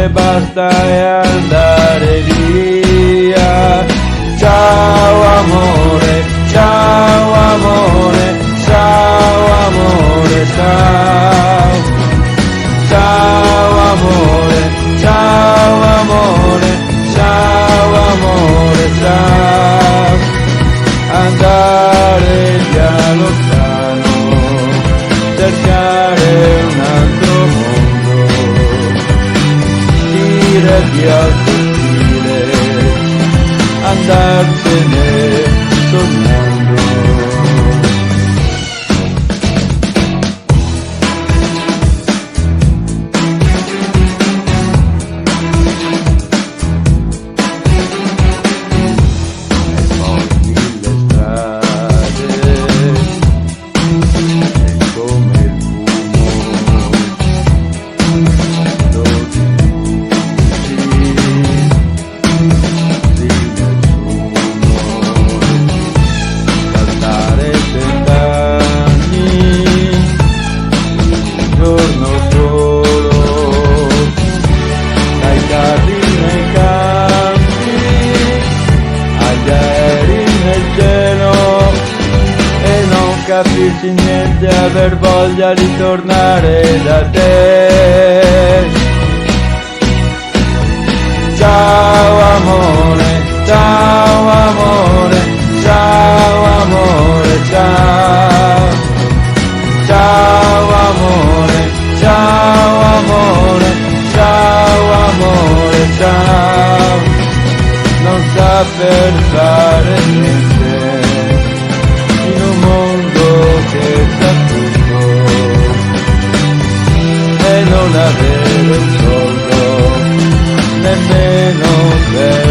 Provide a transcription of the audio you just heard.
me basta e andare via. Ciao amore, ciao amore, ciao amore, ciao. Ciao amore, ciao amore, ciao amore, ciao. Andare via lontano, cercare un altro mondo, dire via al sottile, andarsene sognando. Capisci niente, aver voglia di tornare da te. Ciao amore, ciao amore, ciao amore, ciao. Ciao amore, ciao amore, ciao amore, ciao. Non saper fare niente in un mondo che sa tutto e non avere un soldo nemmeno per